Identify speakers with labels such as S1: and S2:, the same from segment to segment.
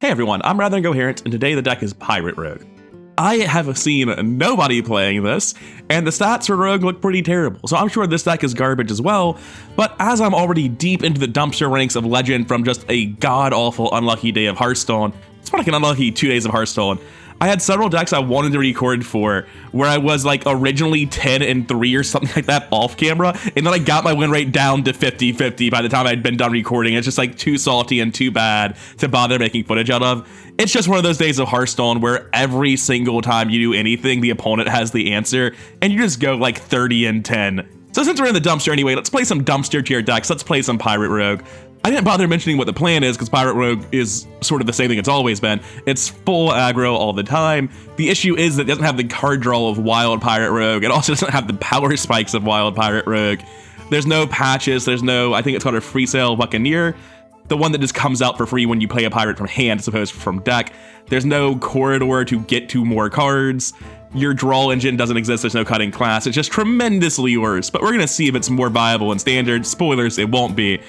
S1: Hey everyone, I'm Incoherent, and today the deck is Pirate Rogue. I have seen nobody playing this, and the stats for Rogue look pretty terrible, so I'm sure this deck is garbage as well, but as I'm already deep into the dumpster ranks of Legend from just a god-awful unlucky day of Hearthstone, it's more like an unlucky 2 days of Hearthstone, I had several decks I wanted to record for, where I was like originally 10-3 or something like that off camera, and then I got my win rate down to 50-50 by the time I'd been done recording. It's just like too salty and too bad to bother making footage out of. It's just one of those days of Hearthstone where every single time you do anything, the opponent has the answer, and you just go like 30-10. So since we're in the dumpster anyway, let's play some dumpster tier decks. Let's play some Pirate Rogue. I didn't bother mentioning what the plan is because Pirate Rogue is sort of the same thing it's always been. It's full aggro all the time. The issue is that it doesn't have the card draw of Wild Pirate Rogue. It also doesn't have the power spikes of Wild Pirate Rogue. There's no patches. There's no, I think it's called a Free Sale Buccaneer. The one that just comes out for free when you play a pirate from hand as opposed to from deck. There's no corridor to get to more cards. Your draw engine doesn't exist. There's no cutting class. It's just tremendously worse. But we're going to see if it's more viable in standard. Spoilers, it won't be.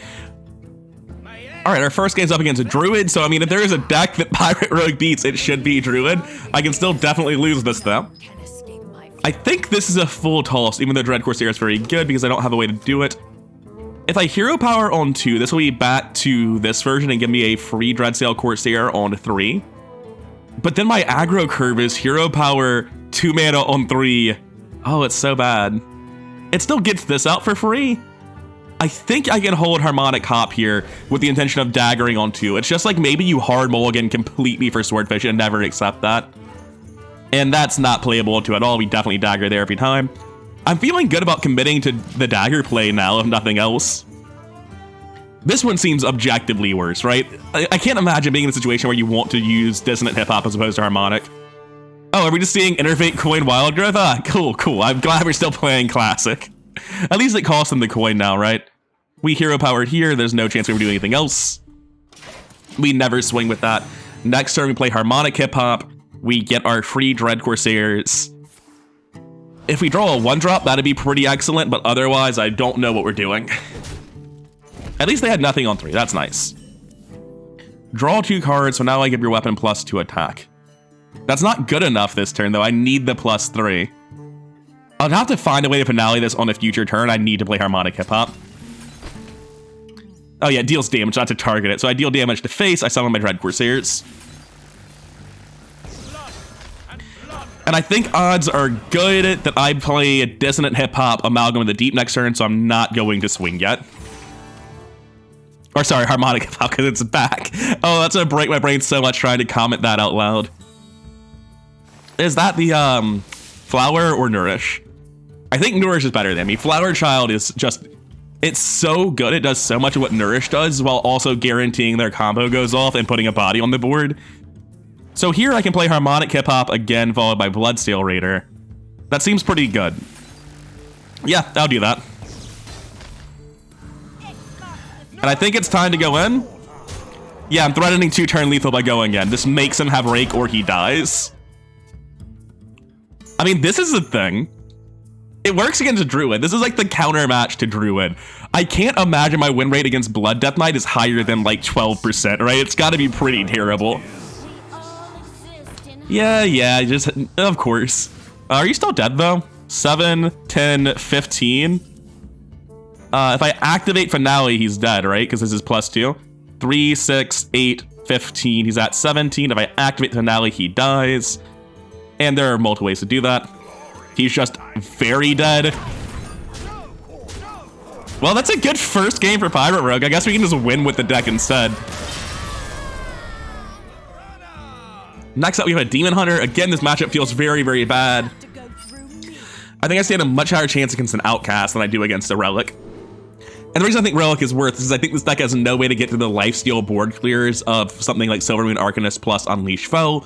S1: All right, our first game's up against a Druid, so I mean, if there is a deck that Pirate Rogue beats, it should be Druid. I can still definitely lose this, though. I think this is a full toss, even though Dread Corsair is very good because I don't have a way to do it. If I Hero Power on 2, this will be back to this version and give me a free Dreadsail Corsair on 3. But then my aggro curve is Hero Power 2 mana on 3. Oh, it's so bad. It still gets this out for free. I think I can hold Harmonic Hop here with the intention of daggering on 2. It's just like maybe you hard mulligan completely for Swordfish and never accept that. And that's not playable on 2 at all. We definitely dagger there every time. I'm feeling good about committing to the dagger play now, if nothing else. This one seems objectively worse, right? I can't imagine being in a situation where you want to use Dissonant Hip Hop as opposed to Harmonic. Oh, are we just seeing Innervate Coin Wild Growth? Ah, cool, cool. I'm glad we're still playing Classic. At least it costs them the coin now, right? We Hero Powered here, there's no chance we would do anything else. We never swing with that. Next turn we play Harmonic Hip Hop. We get our free Dread Corsairs. If we draw a 1-drop, that'd be pretty excellent, but otherwise I don't know what we're doing. At least they had nothing on 3, that's nice. Draw 2 cards, so now I give your weapon +2 attack. That's not good enough this turn though, I need the +3. I'll have to find a way to finale this on a future turn. I need to play Harmonic Hip Hop. Oh yeah, it deals damage, not to target it. So I deal damage to face, I summon my Dread Corsairs. And I think odds are good that I play a Dissonant Hip Hop Amalgam with the Deep next turn, so I'm not going to swing yet. Or sorry, Harmonic Hip Hop, because it's back. Oh, that's gonna break my brain so much trying to comment that out loud. Is that the Flower or Nourish? I think Nourish is better than me. Flower Child is just... It's so good, it does so much of what Nourish does while also guaranteeing their combo goes off and putting a body on the board. So here I can play Harmonic Hip Hop again, followed by Bloodsteel Raider. That seems pretty good. Yeah, I'll do that. And I think it's time to go in. Yeah, I'm threatening 2-turn lethal by going in. This makes him have Rake or he dies. I mean, this is the thing. It works against Druid. This is like the counter match to Druid. I can't imagine my win rate against Blood Death Knight is higher than like 12%, right? It's got to be pretty terrible. Yeah, just, of course. Are you still dead though? 7, 10, 15. If I activate Finale, he's dead, right? Because this is +2. 3, 6, 8, 15. He's at 17. If I activate Finale, he dies. And there are multiple ways to do that. He's just very dead. Well, that's a good first game for Pirate Rogue. I guess we can just win with the deck instead. Next up, we have a Demon Hunter. Again, this matchup feels very, very bad. I think I stand a much higher chance against an Outcast than I do against a Relic. And the reason I think Relic is worth is I think this deck has no way to get to the lifesteal board clears of something like Silvermoon Arcanist plus Unleash Foe.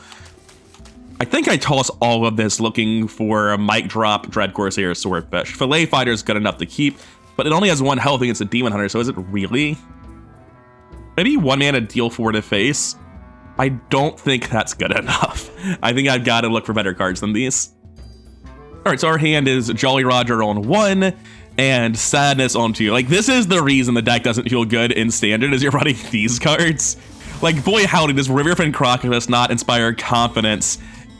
S1: I think I toss all of this looking for a Mic Drop, Dread Corsair, Swordfish. Fillet Fighter is good enough to keep, but it only has 1 health against a Demon Hunter, so is it really? Maybe 1 mana deal 4 to face? I don't think that's good enough. I think I've got to look for better cards than these. All right, so our hand is Jolly Roger on 1 and Sadness on 2. Like, this is the reason the deck doesn't feel good in Standard, is you're running these cards. Like, boy howdy, does Riverfin Crocodile not inspire confidence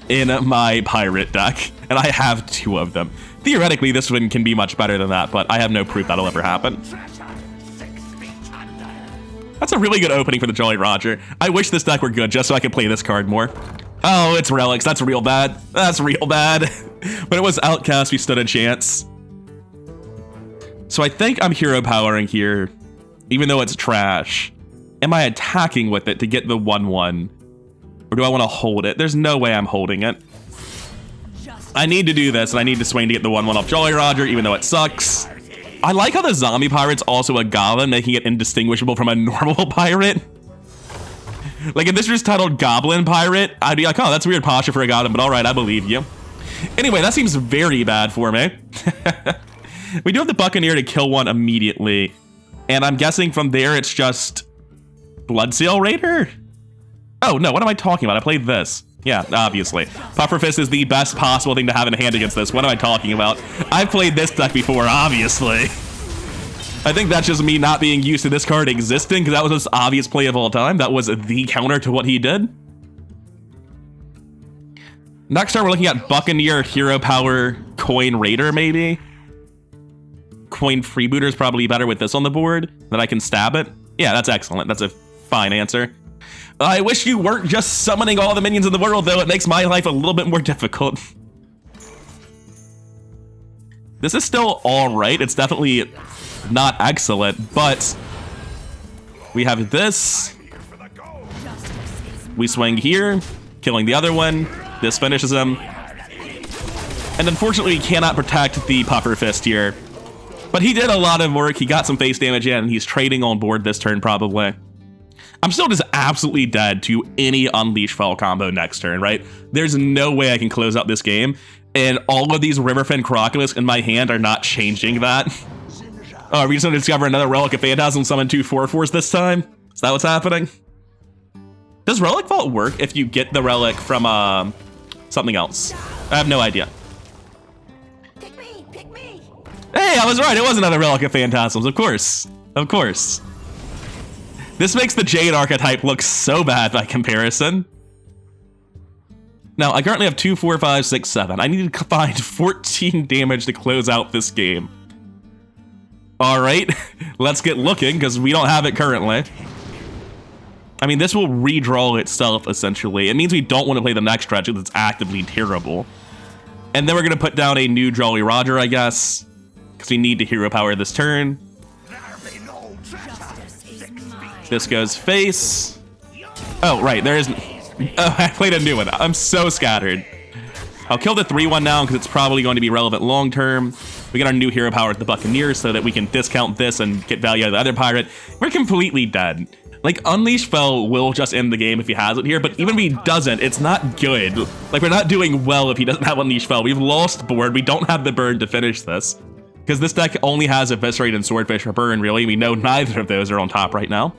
S1: in my pirate deck. And I have 2 of them. Theoretically, this one can be much better than that, but I have no proof that'll ever happen. That's a really good opening for the Jolly Roger. I wish this deck were good just so I could play this card more. Oh, it's relics. That's real bad. That's real bad. When it was Outcast, we stood a chance. So I think I'm hero powering here, even though it's trash. Am I attacking with it to get the 1/1? Or do I want to hold it? There's no way I'm holding it. I need to do this, and I need to swing to get the 1/1 off Jolly Roger, even though it sucks. I like how the zombie pirate's also a goblin, making it indistinguishable from a normal pirate. Like, if this was titled Goblin Pirate, I'd be like, oh, that's weird posture for a goblin, but alright, I believe you. Anyway, that seems very bad for me. We do have the Buccaneer to kill one immediately, and I'm guessing from there it's just Bloodseal Raider? Oh, no, what am I talking about? I played this. Yeah, obviously. Pufferfist is the best possible thing to have in hand against this. What am I talking about? I've played this deck before, obviously. I think that's just me not being used to this card existing, because that was the most obvious play of all time. That was the counter to what he did. Next turn, we're looking at Buccaneer, Hero Power, Coin Raider, maybe? Coin Freebooter is probably better with this on the board, that I can stab it. Yeah, that's excellent. That's a fine answer. I wish you weren't just summoning all the minions in the world, though. It makes my life a little bit more difficult. This is still alright. It's definitely not excellent, but we have this. We swing here, killing the other one. This finishes him. And unfortunately, we cannot protect the Pufferfist here. But he did a lot of work. He got some face damage in, and he's trading on board this turn, probably. I'm still just absolutely dead to any Unleash Fell combo next turn, right? There's no way I can close out this game, and all of these Riverfin Crocodile in my hand are not changing that. Oh, are we just going to discover another Relic of Phantasm, summon 2 4/4s this time? Is that what's happening? Does Relic Vault work if you get the Relic from something else? I have no idea.
S2: Pick me.
S1: Hey, I was right. It was another Relic of Phantasms, of course. Of course. This makes the Jade archetype look so bad by comparison. Now, I currently have 2, 4, 5, 6, 7. I need to find 14 damage to close out this game. Alright, let's get looking, because we don't have it currently. I mean, this will redraw itself, essentially. It means we don't want to play the next stretch, because it's actively terrible. And then we're going to put down a new Jolly Roger, I guess, because we need to hero power this turn. This goes face. Oh, right, there isn't. Oh, I played a new one. I'm so scattered. I'll kill the 3/1 now because it's probably going to be relevant long term. We get our new hero power at the Buccaneer so that we can discount this and get value out of the other pirate. We're completely dead. Like, Unleash Fell will just end the game if he has it here, but even if he doesn't, it's not good. Like, we're not doing well if he doesn't have Unleash Fell. We've lost board. We don't have the burn to finish this. Because this deck only has Eviscerate and Swordfish for burn, really. We know neither of those are on top right now.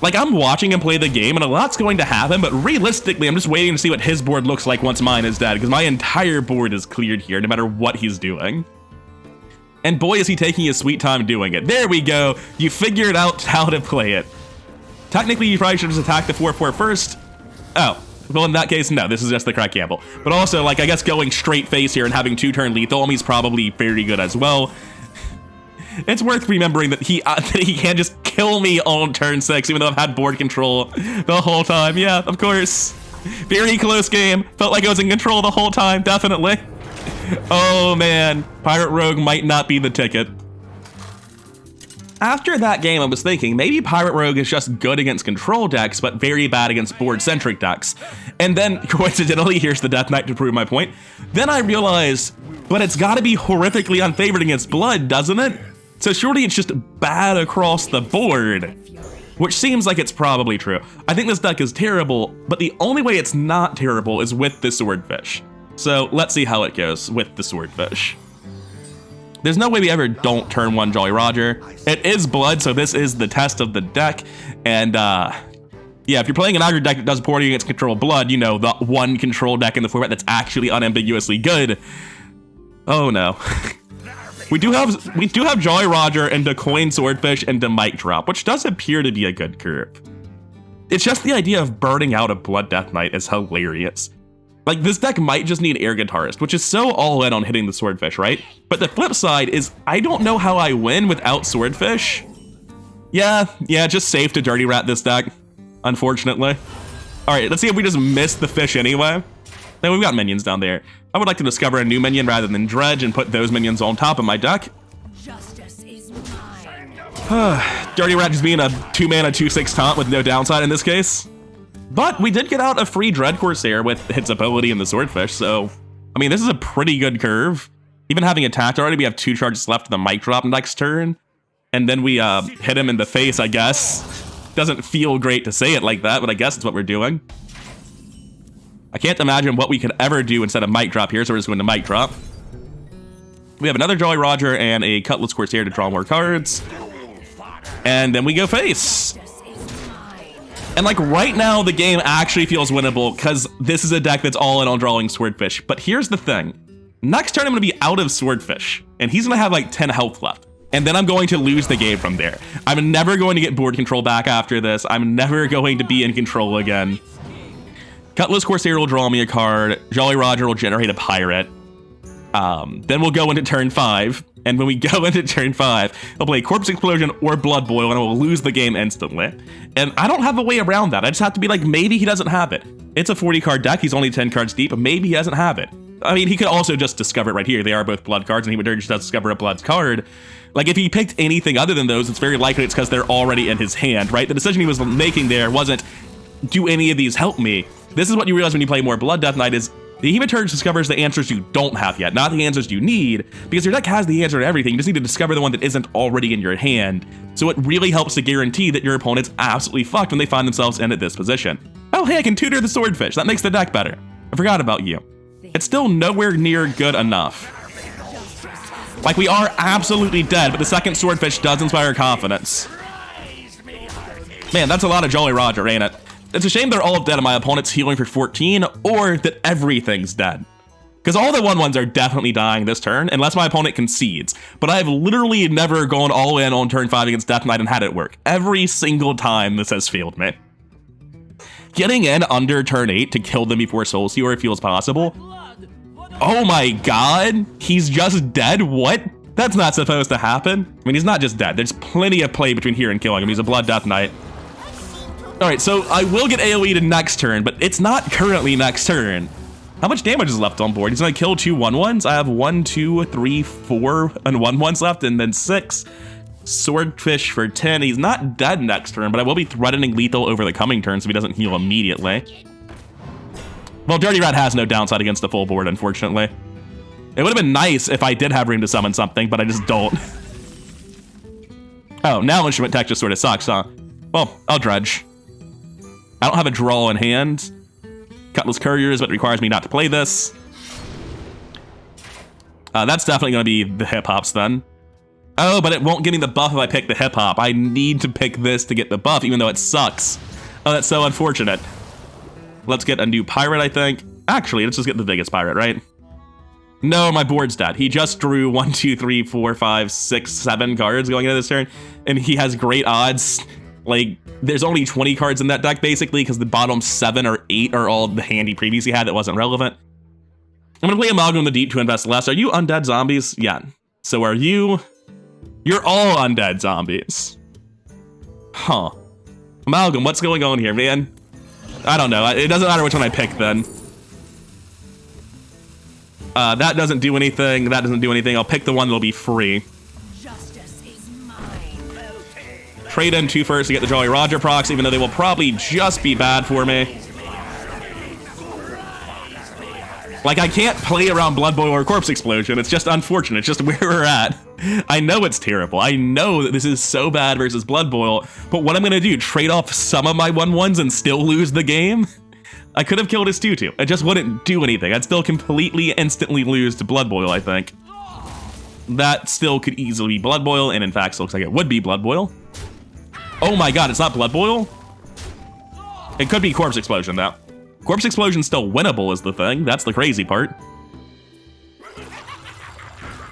S1: Like, I'm watching him play the game, and a lot's going to happen, but realistically, I'm just waiting to see what his board looks like once mine is dead, because my entire board is cleared here, no matter what he's doing. And boy, is he taking his sweet time doing it. There we go. You figured out how to play it. Technically, you probably should just attack the 4/4 first. Oh, well, in that case, no, this is just the correct gamble. But also, like, I guess going straight face here and having 2-turn lethal on me is probably very good as well. It's worth remembering that he can't just kill me on turn 6, even though I've had board control the whole time. Yeah, of course. Very close game. Felt like I was in control the whole time, definitely. Oh man, Pirate Rogue might not be the ticket. After that game, I was thinking, maybe Pirate Rogue is just good against control decks, but very bad against board-centric decks. And then, coincidentally, here's the Death Knight to prove my point. Then I realized, but it's gotta be horrifically unfavored against blood, doesn't it? So surely it's just bad across the board, which seems like it's probably true. I think this deck is terrible, but the only way it's not terrible is with the Swordfish. So let's see how it goes with the Swordfish. There's no way we ever don't turn 1 Jolly Roger. It is blood, so this is the test of the deck. And yeah, if you're playing an aggro deck that does poorly against control blood, you know, the one control deck in the format that's actually unambiguously good. Oh no. We do have Jolly Roger into Coin Swordfish into Mic Drop, which does appear to be a good curve. It's just the idea of burning out a Blood Death Knight is hilarious. Like, this deck might just need Air Guitarist, which is so all in on hitting the Swordfish, right? But the flip side is I don't know how I win without Swordfish. Yeah, just safe to Dirty Rat this deck, unfortunately. All right, let's see if we just miss the fish anyway. Then we've got minions down there. I would like to discover a new minion rather than dredge and put those minions on top of my deck.
S2: Justice is mine.
S1: Dirty Rat just being a 2-mana 2/6 taunt with no downside in this case. But we did get out a free Dread Corsair with its ability in the Swordfish, so I mean, this is a pretty good curve. Even having attacked already, we have 2 charges left to the Mic Drop next turn. And then we hit him in the face, I guess. Doesn't feel great to say it like that, but I guess it's what we're doing. I can't imagine what we could ever do instead of Mic Drop here, so we're just going to Mic Drop. We have another Jolly Roger and a Cutlass Corsair to draw more cards. And then we go face. And like right now, the game actually feels winnable because this is a deck that's all in on drawing Swordfish. But here's the thing. Next turn, I'm going to be out of Swordfish, and he's going to have like 10 health left. And then I'm going to lose the game from there. I'm never going to get board control back after this. I'm never going to be in control again. Cutlass Corsair will draw me a card. Jolly Roger will generate a pirate. Then we'll go into turn 5. And when we go into turn 5, he'll play Corpse Explosion or Blood Boil, and I will lose the game instantly. And I don't have a way around that. I just have to be like, maybe he doesn't have it. It's a 40-card deck. He's only 10 cards deep, but maybe he doesn't have it. I mean, he could also just discover it right here. They are both blood cards, and he would just discover a blood card. Like, if he picked anything other than those, it's very likely it's because they're already in his hand, right? The decision he was making there wasn't, do any of these help me? This is what you realize when you play more Blood Death Knight is, the Hematurge discovers the answers you don't have yet, not the answers you need, because your deck has the answer to everything. You just need to discover the one that isn't already in your hand. So it really helps to guarantee that your opponent's absolutely fucked when they find themselves in at this position. Oh, hey, I can tutor the Swordfish. That makes the deck better. I forgot about you. It's still nowhere near good enough. Like, we are absolutely dead, but the second Swordfish does inspire confidence. Man, that's a lot of Jolly Roger, ain't it? It's a shame they're all dead and my opponent's healing for 14, or that everything's dead. Because all the 1/1s are definitely dying this turn, unless my opponent concedes. But I have literally never gone all in on turn 5 against Death Knight and had it work. Every single time this has failed me. Getting in under turn 8 to kill them before Soul Sealer feels possible. Oh my god, he's just dead? What? That's not supposed to happen. I mean, he's not just dead. There's plenty of play between here and killing him. He's a Blood Death Knight. Alright, so I will get AoE'd next turn, but it's not currently next turn. How much damage is left on board? He's gonna kill 2 1/1s. I have 1, 2, 3, 4 and 1/1s left, and then 6. Swordfish for 10. He's not dead next turn, but I will be threatening lethal over the coming turn so he doesn't heal immediately. Well, Dirty Rat has no downside against the full board, unfortunately. It would have been nice if I did have room to summon something, but I just don't. Oh, now Instrument Tech just sort of sucks, huh? Well, I'll dredge. I don't have a draw in hand. Cutlass Couriers, but it requires me not to play this. That's definitely going to be the Hip Hops then. Oh, but it won't give me the buff if I pick the Hip Hop. I need to pick this to get the buff, even though it sucks. Oh, that's so unfortunate. Let's get a new pirate, I think. Actually, let's just get the biggest pirate, right? No, my board's dead. He just drew 1, 2, 3, 4, 5, 6, 7 cards going into this turn, and he has great odds. Like, there's only 20 cards in that deck, basically, because the bottom 7 or 8 are all the hand he previously had that wasn't relevant. I'm gonna play Amalgam the Deep to invest less. Are you undead zombies? Yeah. So are you? You're all undead zombies. Huh. Amalgam, what's going on here, man? I don't know. It doesn't matter which one I pick, then. That doesn't do anything. That doesn't do anything. I'll pick the one that'll be free.
S2: Justice is mine.
S1: Trade in 2 first to get the Jolly Roger procs, even though they will probably just be bad for me. Like, I can't play around Blood Boil or Corpse Explosion. It's just unfortunate. It's just where we're at. I know it's terrible. I know that this is so bad versus Blood Boil, but what I'm gonna do, trade off some of my 1/1s and still lose the game? I could have killed his 2/2. It just wouldn't do anything. I'd still completely, instantly lose to Blood Boil, I think. That still could easily be Blood Boil, and in fact, looks like it would be Blood Boil. Oh my god, it's not Blood Boil? It could be Corpse Explosion, though. Corpse Explosion's still winnable is the thing. That's the crazy part.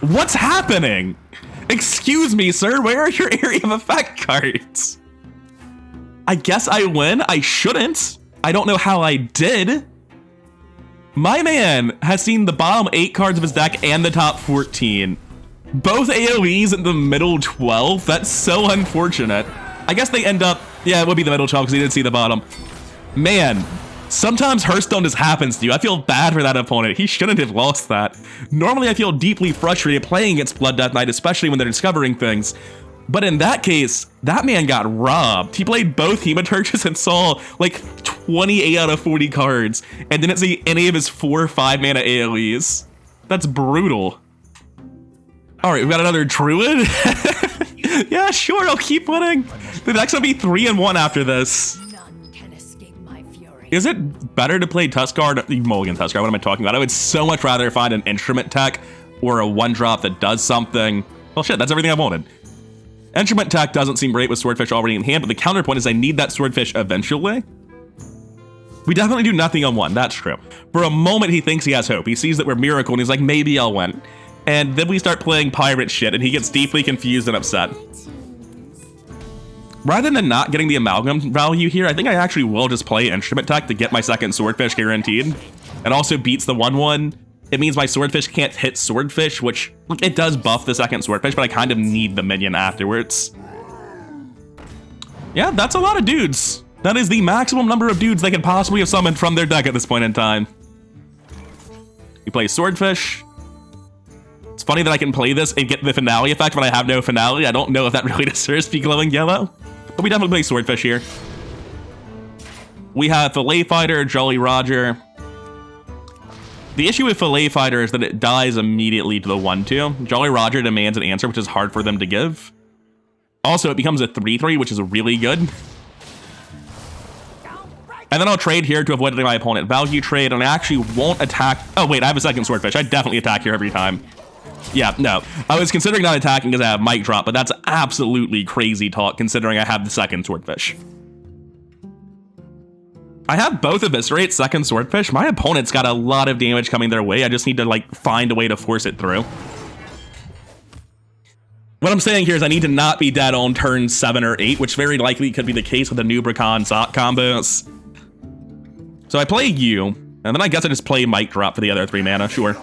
S1: What's happening? Excuse me, sir, where are your area of effect cards? I guess I win. I shouldn't. I don't know how I did. My man has seen the bottom 8 cards of his deck and the top 14. Both AoEs in the middle 12. That's so unfortunate. I guess they end up, yeah, it would be the middle 12 because he didn't see the bottom. Man, sometimes Hearthstone just happens to you. I feel bad for that opponent. He shouldn't have lost that. Normally, I feel deeply frustrated playing against Blood Death Knight, especially when they're discovering things. But in that case, that man got robbed. He played both Hematurgus and saw like 28 out of 40 cards and didn't see any of his 4 or 5 mana AoEs. That's brutal. All right, we've got another Druid. Yeah, sure, I'll keep winning. The deck's gonna be 3-1 after this.
S2: None can escape my fury.
S1: Is it better to play Tuskar? Mulligan Tuskar, what am I talking about? I would so much rather find an instrument tech or a 1-drop that does something. Well, shit, that's everything I wanted. Instrument tech doesn't seem great with Swordfish already in hand, but the counterpoint is I need that Swordfish eventually. We definitely do nothing on 1, that's true. For a moment, he thinks he has hope. He sees that we're Miracle, and he's like, maybe I'll win. And then we start playing pirate shit, and he gets deeply confused and upset. Rather than not getting the amalgam value here, I think I actually will just play Instrument Tech to get my second Swordfish guaranteed. It also beats the 1/1. It means my Swordfish can't hit Swordfish, which it does buff the second Swordfish, but I kind of need the minion afterwards. Yeah, that's a lot of dudes. That is the maximum number of dudes they could possibly have summoned from their deck at this point in time. You play Swordfish. It's funny that I can play this and get the finale effect when I have no finale. I don't know if that really deserves to be glowing yellow, but we definitely play Swordfish here. We have Fillet Fighter, Jolly Roger. The issue with Fillet Fighter is that it dies immediately to the 1/2. Jolly Roger demands an answer, which is hard for them to give. Also, it becomes a 3/3, which is really good. And then I'll trade here to avoid letting my opponent value trade, and I actually won't attack. Oh wait, I have a second Swordfish. I definitely attack here every time. Yeah, no. I was considering not attacking because I have Mic Drop, but that's absolutely crazy talk considering I have the second Swordfish. I have both Eviscerate, second Swordfish. My opponent's got a lot of damage coming their way. I just need to like find a way to force it through. What I'm saying here is I need to not be dead on turn 7 or 8, which very likely could be the case with the Nubricon Zot combos. So I play you, and then I guess I just play Mic Drop for the other 3 mana, sure.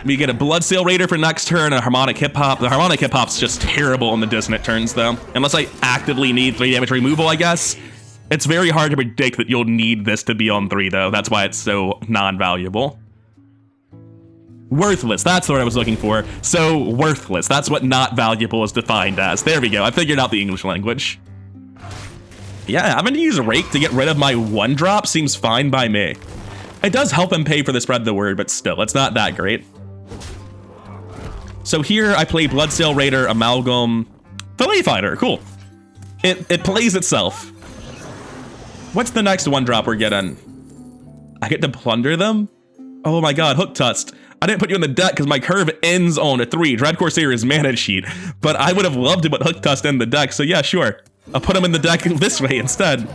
S1: We get a Bloodsail Raider for next turn, a Harmonic Hip Hop. The Harmonic Hip Hop's just terrible on the dissonant turns, though. Unless I actively need 3 damage removal, I guess. It's very hard to predict that you'll need this to be on 3, though. That's why it's so non-valuable. Worthless, that's the word I was looking for. So, worthless. That's what not valuable is defined as. There we go, I figured out the English language. Yeah, having to use Rake to get rid of my 1-drop seems fine by me. It does help him pay for the Spread the Word, but still, it's not that great. So here I play Bloodsail Raider, Amalgam, Fillet Fighter, cool. It plays itself. What's the next 1-drop we're getting? I get to plunder them? Oh my god, Hook Tusk. I didn't put you in the deck because my curve ends on a 3. Dread Corsair's mana sheet, but I would have loved to put Hook Tusk in the deck, so yeah, sure. I'll put him in the deck this way instead.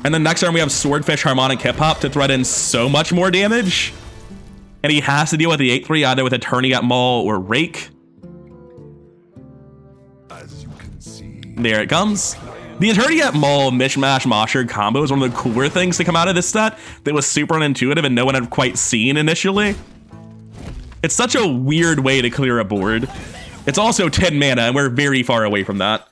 S1: And then next turn we have Swordfish, Harmonic Hip Hop to threaten so much more damage. And he has to deal with the 8/3 either with Attorney at Maul or Rake.
S3: As you can see.
S1: There it comes. The Attorney at Maul Mishmash Mosher combo is one of the cooler things to come out of this set that was super unintuitive and no one had quite seen initially. It's such a weird way to clear a board. It's also 10 mana and we're very far away from that.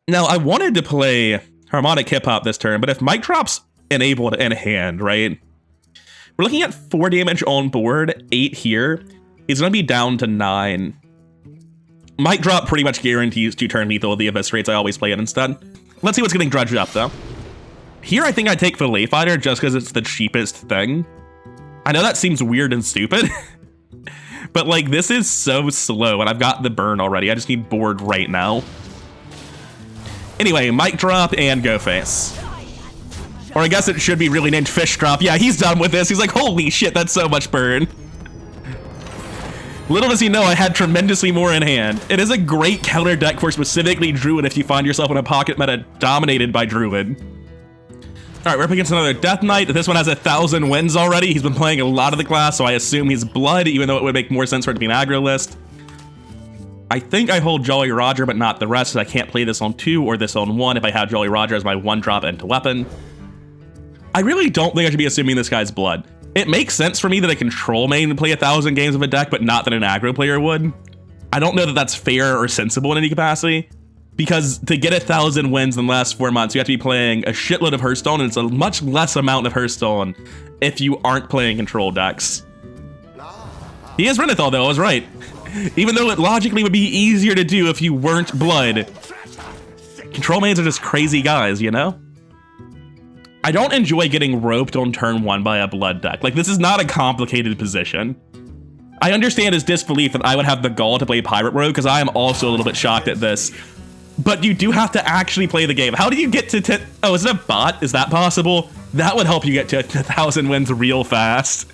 S1: Now I wanted to play Harmonic Hip Hop this turn, but if Mic Drop's enabled in hand, right? We're looking at 4 damage on board, 8 here. He's gonna be down to 9. Mic Drop pretty much guarantees 2 turn lethal with the Eviscerates. I always play it instead. Let's see what's getting dredged up though. Here I think I take Fillet Fighter just because it's the cheapest thing. I know that seems weird and stupid, but like this is so slow and I've got the burn already. I just need board right now. Anyway, Mic Drop and Go Face. Or I guess it should be really named Fish Drop. Yeah, he's done with this. He's like, holy shit, that's so much burn. Little does he know I had tremendously more in hand. It is a great counter deck for specifically Druid if you find yourself in a pocket meta dominated by Druid. All right, we're up against another Death Knight. This one has 1,000 wins already. He's been playing a lot of the class, so I assume he's Blood, even though it would make more sense for it to be an aggro list. I think I hold Jolly Roger, but not the rest, because I can't play this on 2 or this on 1 if I have Jolly Roger as my 1-drop into weapon. I really don't think I should be assuming this guy's Blood. It makes sense for me that a control main would play 1,000 games of a deck, but not that an aggro player would. I don't know that that's fair or sensible in any capacity, because to get 1,000 wins in the last 4 months, you have to be playing a shitload of Hearthstone, and it's a much less amount of Hearthstone if you aren't playing control decks. He is Renethal, though, I was right. Even though it logically would be easier to do if you weren't Blood. Control mains are just crazy guys, you know? I don't enjoy getting roped on turn 1 by a Blood deck. Like, this is not a complicated position. I understand his disbelief that I would have the gall to play Pirate Rogue, because I am also a little bit shocked at this. But you do have to actually play the game. How do you get to oh, is it a bot? Is that possible? That would help you get to 1,000 wins real fast.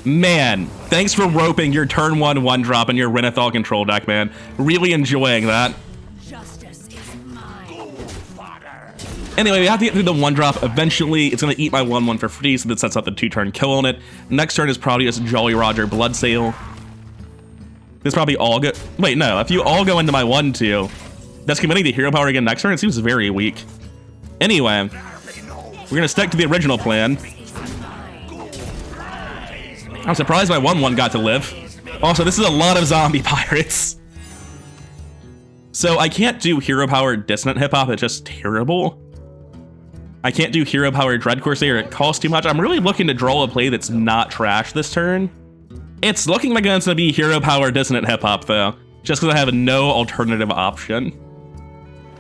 S1: Man, thanks for roping your turn 1 1-drop in your Renethal control deck, man. Really enjoying that.
S2: Justice is mine.
S1: Anyway, we have to get through the 1-drop eventually. It's going to eat my 1/1 for free, so that sets up the 2-turn kill on it. Next turn is probably just Jolly Roger Bloodsail. This probably all go. Wait, no. If you all go into my 1/2, that's committing to hero power again next turn. It seems very weak. Anyway, we're going to stick to the original plan. I'm surprised my 1/1 got to live. Also, this is a lot of zombie pirates. So I can't do hero power Dissonant Hip Hop. It's just terrible. I can't do hero power Dread Corsair. It costs too much. I'm really looking to draw a play that's not trash this turn. It's looking like it's going to be hero power Dissonant Hip Hop, though, just because I have no alternative option.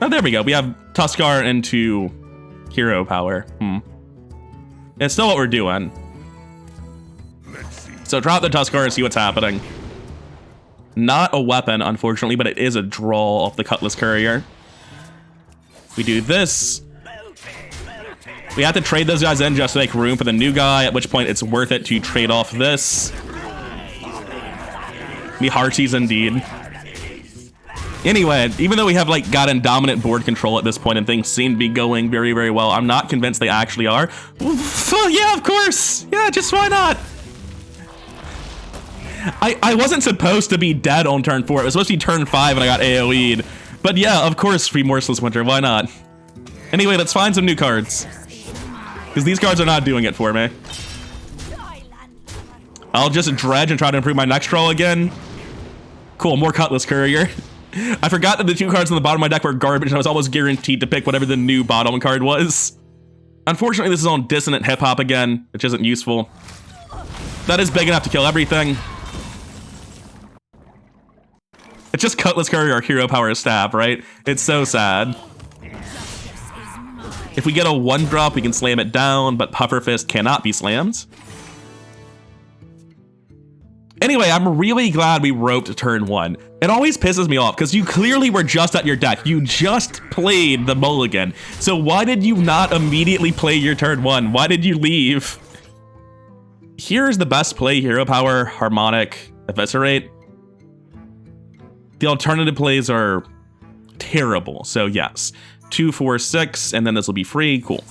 S1: Oh, there we go. We have Tuskar into hero power. It's still what we're doing. So drop the Tuskar and see what's happening. Not a weapon, unfortunately, but it is a draw off the Cutlass Courier. We do this. We have to trade those guys in just to make room for the new guy, at which point it's worth it to trade off this. Me hearties indeed. Anyway, even though we have like gotten dominant board control at this point and things seem to be going very, very well, I'm not convinced they actually are. Well, yeah, of course. Yeah, just why not? I wasn't supposed to be dead on turn 4. It was supposed to be turn 5 and I got AoE'd. But yeah, of course, Remorseless Winter, why not? Anyway, let's find some new cards. Because these cards are not doing it for me. I'll just dredge and try to improve my next draw again. Cool, more Cutlass Courier. I forgot that the 2 cards on the bottom of my deck were garbage and I was almost guaranteed to pick whatever the new bottom card was. Unfortunately, this is on Dissonant Hip Hop again, which isn't useful. That is big enough to kill everything. It's just Cutlass Courier or Hero Power Staff, right? It's so sad. If we get a 1-drop, we can slam it down, but Puffer Fist cannot be slammed. Anyway, I'm really glad we roped turn 1. It always pisses me off, because you clearly were just at your deck. You just played the mulligan. So why did you not immediately play your turn 1? Why did you leave? Here's the best play: Hero Power, Harmonic, Eviscerate. The alternative plays are terrible, so yes. 2, 4, 6, and then this will be free. Cool.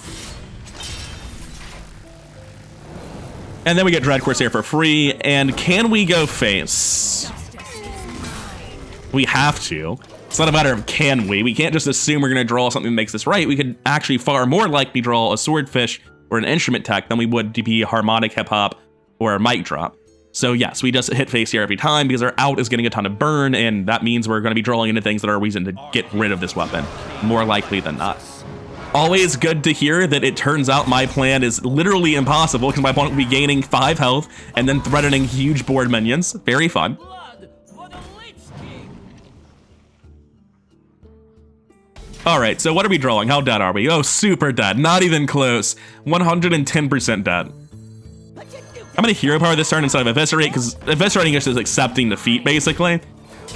S1: And then we get Dread Corsair for free, and can we go face? We have to. It's not a matter of can we. We can't just assume we're going to draw something that makes this right. We could actually far more likely draw a Swordfish or an Instrument Tech than we would to be a Harmonic Hip Hop or a Mic Drop. So yes, we just hit face here every time because our out is getting a ton of burn, and that means we're going to be drawing into things that are a reason to get rid of this weapon, more likely than not. Always good to hear that it turns out my plan is literally impossible because my opponent will be gaining 5 health and then threatening huge board minions. Very fun. All right, so what are we drawing? How dead are we? Oh, super dead. Not even close. 110% dead. I'm going to Hero Power this turn instead of Eviscerate, because Eviscerating is just accepting defeat, basically.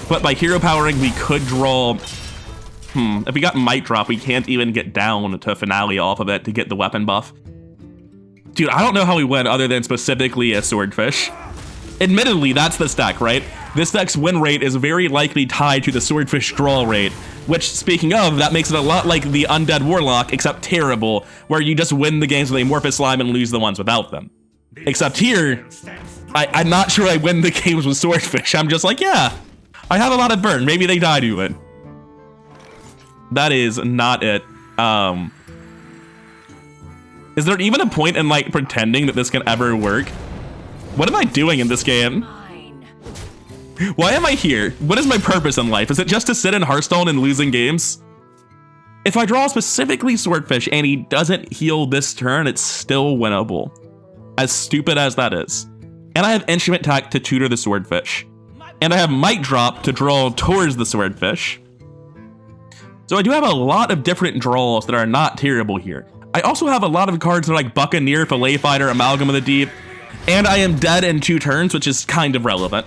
S1: But by Hero Powering, we could draw... If we got Might Drop, we can't even get down to Finale off of it to get the weapon buff. Dude, I don't know how we win other than specifically a Swordfish. Admittedly, that's this deck, right? This deck's win rate is very likely tied to the Swordfish draw rate, which, speaking of, that makes it a lot like the Undead Warlock, except terrible, where you just win the games with Amorphous Slime and lose the ones without them. Except here, I'm not sure I win the games with Swordfish. I'm just like, yeah, I have a lot of burn. Maybe they die to it. That is not it. Is there even a point in, like, pretending that this can ever work? What am I doing in this game? Why am I here? What is my purpose in life? Is it just to sit in Hearthstone and losing games? If I draw specifically Swordfish and he doesn't heal this turn, it's still winnable. As stupid as that is. And I have Instrument Tech to tutor the Swordfish. And I have Might Drop to draw towards the Swordfish. So I do have a lot of different draws that are not terrible here. I also have a lot of cards that are like Buccaneer, Fillet Fighter, Amalgam of the Deep. And I am dead in 2 turns, which is kind of relevant.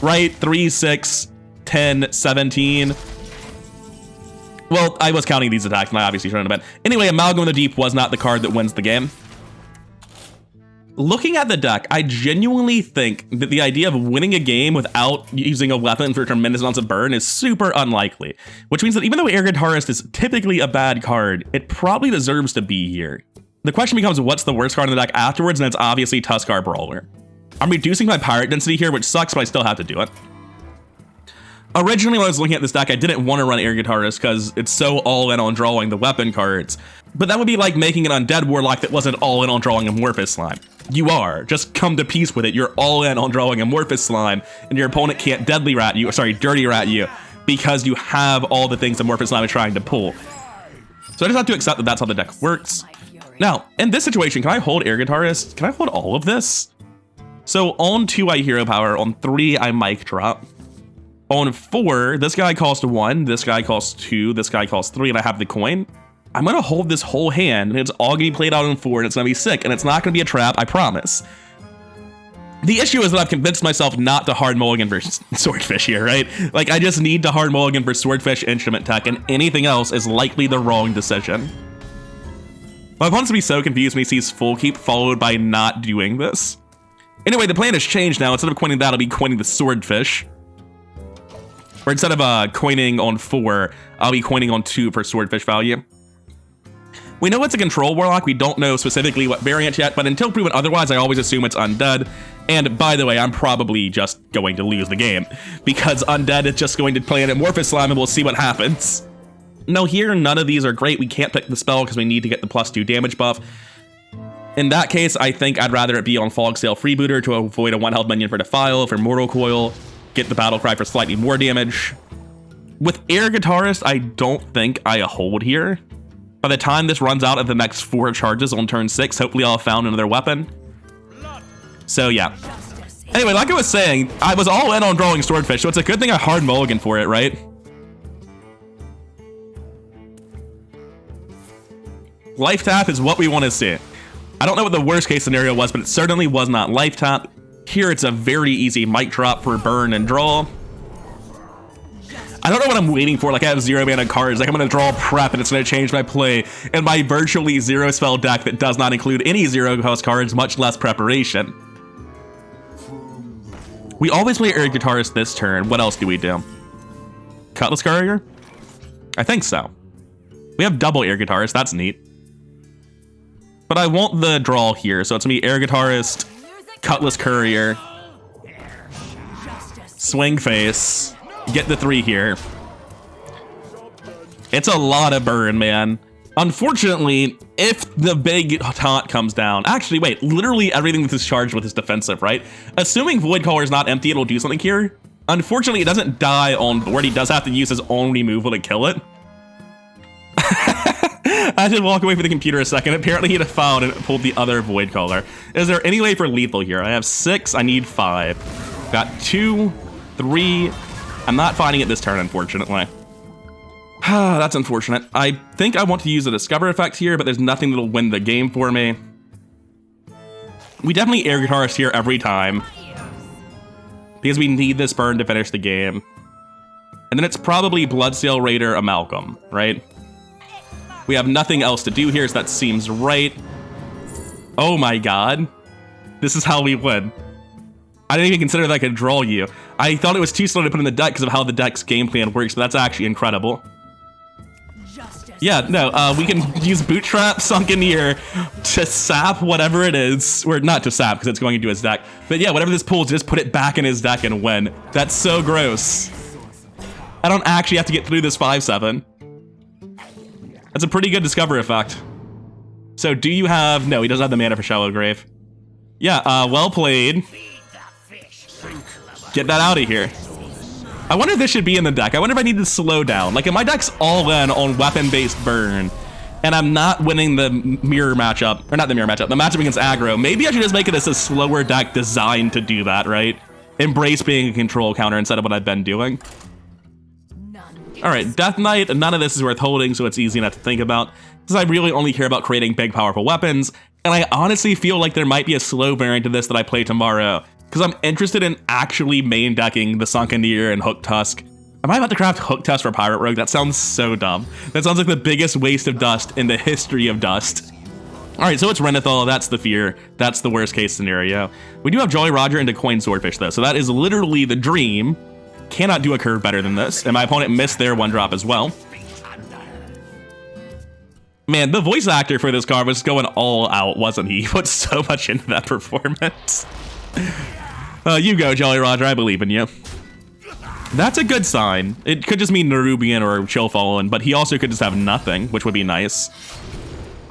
S1: Right? 3, 6, 10, 17. Well, I was counting these attacks, and I obviously shouldn't have been. Anyway, Amalgam of the Deep was not the card that wins the game. Looking at the deck, I genuinely think that the idea of winning a game without using a weapon for tremendous amounts of burn is super unlikely. Which means that even though Air Guitarist is typically a bad card, it probably deserves to be here. The question becomes, what's the worst card in the deck afterwards, and it's obviously Tuskar Brawler. I'm reducing my pirate density here, which sucks, but I still have to do it. Originally, when I was looking at this deck, I didn't want to run Air Guitarist because it's so all-in on drawing the weapon cards. But that would be like making an Undead Warlock that wasn't all-in on drawing Amorphous Slime. You are. Just come to peace with it. You're all-in on drawing Amorphous Slime, and your opponent can't Dirty Rat you, because you have all the things Amorphous Slime is trying to pull. So I just have to accept that that's how the deck works. Now, in this situation, can I hold Air Guitarist? Can I hold all of this? So on 2, I Hero Power. On 3, I Mic Drop. On 4, this guy costs 1, this guy costs 2, this guy costs 3, and I have the coin. I'm gonna hold this whole hand, and it's all gonna be played out on 4, and it's gonna be sick, and it's not gonna be a trap, I promise. The issue is that I've convinced myself not to hard mulligan for Swordfish here, right? Like, I just need to hard mulligan for Swordfish, Instrument Tech, and anything else is likely the wrong decision. My opponent's gonna be so confused when he sees Full Keep followed by not doing this. Anyway, the plan has changed now. Instead of coining that, I'll be coining the Swordfish. Or instead of coining on 4, I'll be coining on 2 for Swordfish value. We know it's a Control Warlock. We don't know specifically what variant yet, but until proven otherwise, I always assume it's Undead. And by the way, I'm probably just going to lose the game, because Undead is just going to play an Amorphous Slime and we'll see what happens. No, here, none of these are great. We can't pick the spell because we need to get the +2 damage buff. In that case, I think I'd rather it be on Fog Sail Freebooter to avoid a 1-health minion for Defile, for Mortal Coil, get the Battle Cry for slightly more damage. With Air Guitarist, I don't think I hold here. By the time this runs out of the next 4 charges on turn 6, hopefully I'll have found another weapon. So yeah. Anyway, like I was saying, I was all in on drawing Swordfish, so it's a good thing I hard mulligan for it, right? Life tap is what we want to see. I don't know what the worst case scenario was, but it certainly was not life tap. Here it's a very easy Mic Drop for burn and draw. I don't know what I'm waiting for. Like, I have 0 mana cards. Like, I'm going to draw prep and it's going to change my play in my virtually 0 spell deck that does not include any 0 cost cards, much less preparation. We always play Air Guitarist this turn. What else do we do? Cutlass Courier? I think so. We have double Air Guitarist. That's neat. But I want the draw here, so it's going to be Air Guitarist, Cutlass Courier, Swing Face, get the 3 here. It's a lot of burn, man. Unfortunately, if the big taunt comes down, actually, wait, literally everything that is charged with is defensive, right? Assuming Void Caller is not empty, it'll do something here. Unfortunately, it doesn't die on board. He does have to use his own removal to kill it. I did walk away from the computer a second. Apparently he had found and pulled the other Void Caller. Is there any way for lethal here? I have 6, I need 5. Got 2, 3. I'm not finding it this turn, unfortunately. That's unfortunate. I think I want to use the Discover effect here, but there's nothing that'll win the game for me. We definitely Air Guitarist here every time, because we need this burn to finish the game. And then it's probably Bloodsail Raider Amalgam, right? We have nothing else to do here, so that seems right. Oh my god. This is how we win. I didn't even consider that I could draw you. I thought it was too slow to put in the deck because of how the deck's game plan works, but that's actually incredible. Yeah, no, we can use Bootstrap, Sunken Ear to sap whatever it is. Or not to sap, because it's going into his deck. But yeah, whatever this pulls, just put it back in his deck and win. That's so gross. I don't actually have to get through this 5-7. That's a pretty good Discover effect. So do you have... No, he doesn't have the mana for Shallow Grave. Yeah, well played. Get that out of here. I wonder if this should be in the deck. I wonder if I need to slow down. Like, if my deck's all in on weapon-based burn, and I'm not winning the mirror matchup, or not the mirror matchup, the matchup against aggro, maybe I should just make it as a slower deck designed to do that, right? Embrace being a control counter instead of what I've been doing. All right, Death Knight, none of this is worth holding, so it's easy enough to think about, because I really only care about creating big, powerful weapons, and I honestly feel like there might be a slow variant of this that I play tomorrow, because I'm interested in actually main decking the Sunken Ear and Hook Tusk. Am I about to craft Hook Tusk for Pirate Rogue? That sounds so dumb. That sounds like the biggest waste of dust in the history of dust. All right, so it's Renethal. That's the fear. That's the worst case scenario. We do have Jolly Roger into Coin Swordfish, though, so that is literally the dream. Cannot do a curve better than this, and my opponent missed their 1-drop as well. Man, the voice actor for this card was going all out, wasn't he? He put so much into that performance. You go, Jolly Roger, I believe in you. That's a good sign. It could just mean Nerubian or Chillfallen, but he also could just have nothing, which would be nice.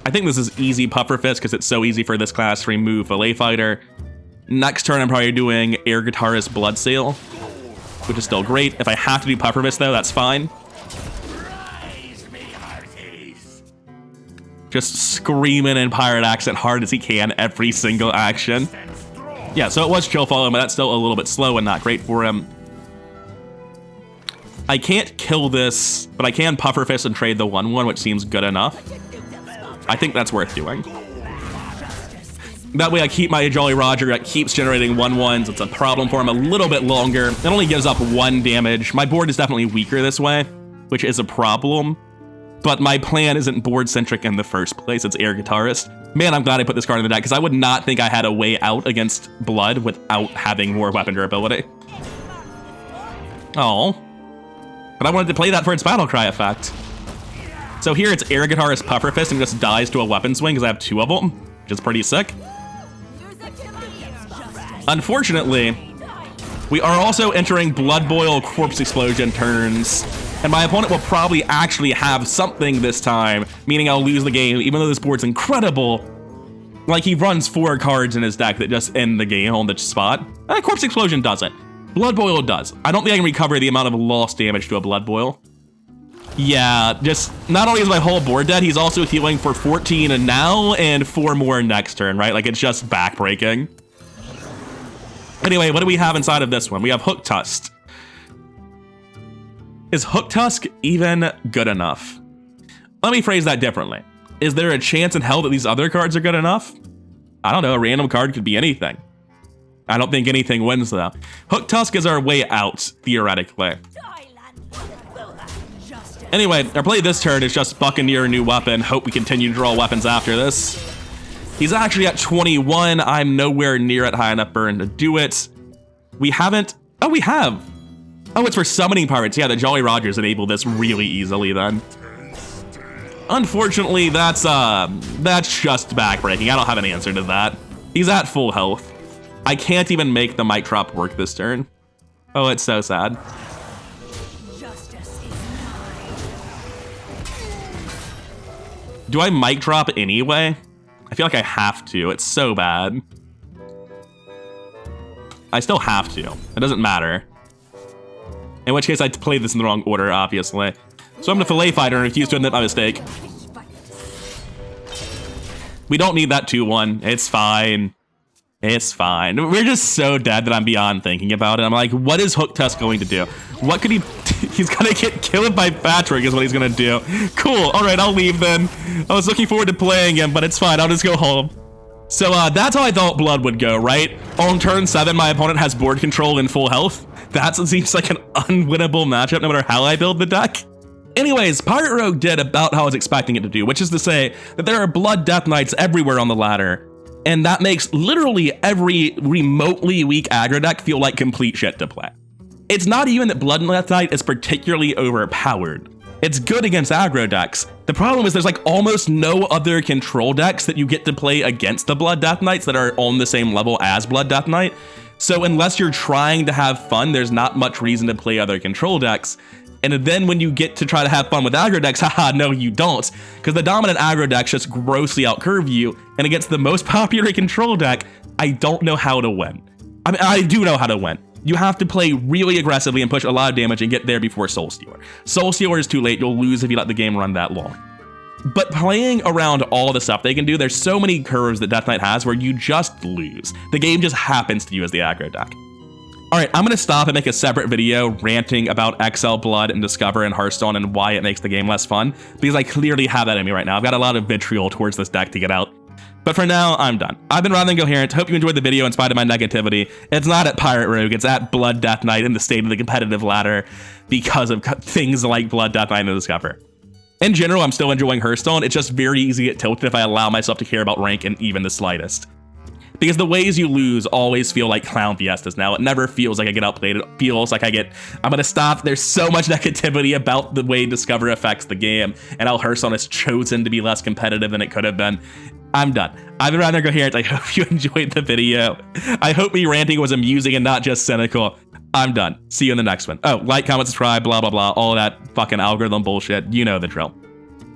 S1: I think this is easy Puffer Fist because it's so easy for this class to remove Fillet Fighter. Next turn, I'm probably doing Air Guitarist Bloodsail, which is still great. If I have to do Puffer Fist, though, that's fine. Just screaming in pirate accent hard as he can every single action. Yeah, so it was Chillfallen, but that's still a little bit slow and not great for him. I can't kill this, but I can Puffer Fist and trade the 1/1, which seems good enough. I think that's worth doing. That way I keep my Jolly Roger, it keeps generating 1/1s. It's a problem for him a little bit longer. It only gives up 1 damage. My board is definitely weaker this way, which is a problem. But my plan isn't board-centric in the first place. It's Air Guitarist. Man, I'm glad I put this card in the deck, because I would not think I had a way out against Blood without having more weapon durability. Oh. But I wanted to play that for its Battle Cry effect. So here it's Air Guitarist Puffer Fist and just dies to a weapon swing, because I have 2 of them, which is pretty sick. Unfortunately, we are also entering Blood Boil Corpse Explosion turns, and my opponent will probably actually have something this time, meaning I'll lose the game, even though this board's incredible. Like, he runs 4 cards in his deck that just end the game on the spot. Corpse Explosion doesn't. Blood Boil does. I don't think I can recover the amount of lost damage to a Blood Boil. Yeah, just, not only is my whole board dead, he's also healing for 14 and now, and 4 more next turn, right? Like, it's just backbreaking. Anyway, what do we have inside of this one? We have Hook Tusk. Is Hook Tusk even good enough? Let me phrase that differently. Is there a chance in hell that these other cards are good enough? I don't know, a random card could be anything. I don't think anything wins though. Hook Tusk is our way out, theoretically. Anyway, our play this turn is just Buccaneer, new weapon. Hope we continue to draw weapons after this. He's actually at 21. I'm nowhere near at high enough burn to do it. We haven't, oh, we have. Oh, it's for summoning pirates. Yeah, the Jolly Rogers enable this really easily then. Unfortunately, that's just backbreaking. I don't have an answer to that. He's at full health. I can't even make the mic drop work this turn. Oh, it's so sad. Do I mic drop anyway? I feel like I have to. It's so bad. I still have to. It doesn't matter. In which case, I played this in the wrong order, obviously. So I'm gonna Fillet Fighter and refuse to admit my mistake. We don't need that 2-1. It's fine. It's fine. We're just so dead that I'm beyond thinking about it. I'm like, what is Hook Tusk going to do? What could he... He's gonna get killed by Patrick is what he's gonna do. Cool. All right, I'll leave then. I was looking forward to playing him, but it's fine. I'll just go home. So that's how I thought Blood would go, right? On turn 7, my opponent has board control and full health. That seems like an unwinnable matchup no matter how I build the deck. Anyways, Pirate Rogue did about how I was expecting it to do, which is to say that there are Blood Death Knights everywhere on the ladder. And that makes literally every remotely weak aggro deck feel like complete shit to play. It's not even that Blood Death Knight is particularly overpowered. It's good against aggro decks. The problem is there's like almost no other control decks that you get to play against the Blood Death Knights that are on the same level as Blood Death Knight. So unless you're trying to have fun, there's not much reason to play other control decks. And then when you get to try to have fun with aggro decks, haha, no you don't. Because the dominant aggro decks just grossly outcurve you, and against the most popular control deck, I don't know how to win. I mean, I do know how to win. You have to play really aggressively and push a lot of damage and get there before Soul Stealer. Soul Stealer is too late, you'll lose if you let the game run that long. But playing around all the stuff they can do, there's so many curves that Death Knight has where you just lose. The game just happens to you as the aggro deck. Alright, I'm gonna stop and make a separate video ranting about XL Blood and Discover and Hearthstone and why it makes the game less fun, because I clearly have that in me right now. I've got a lot of vitriol towards this deck to get out. But for now, I'm done. I've been Rethink Incoherent. Hope you enjoyed the video in spite of my negativity. It's not at Pirate Rogue, it's at Blood Death Knight in the state of the competitive ladder because of things like Blood Death Knight and Discover. In general, I'm still enjoying Hearthstone. It's just very easy to get tilted if I allow myself to care about rank in even the slightest. Because the ways you lose always feel like clown fiestas now. It never feels like I get outplayed. It feels like I'm gonna stop. There's so much negativity about the way Discover affects the game and how Hearthstone has chosen to be less competitive than it could have been. I'm done. I've been Rethink Incoherent. I hope you enjoyed the video. I hope me ranting was amusing and not just cynical. I'm done. See you in the next one. Oh, like, comment, subscribe, blah, blah, blah. All of that fucking algorithm bullshit. You know the drill.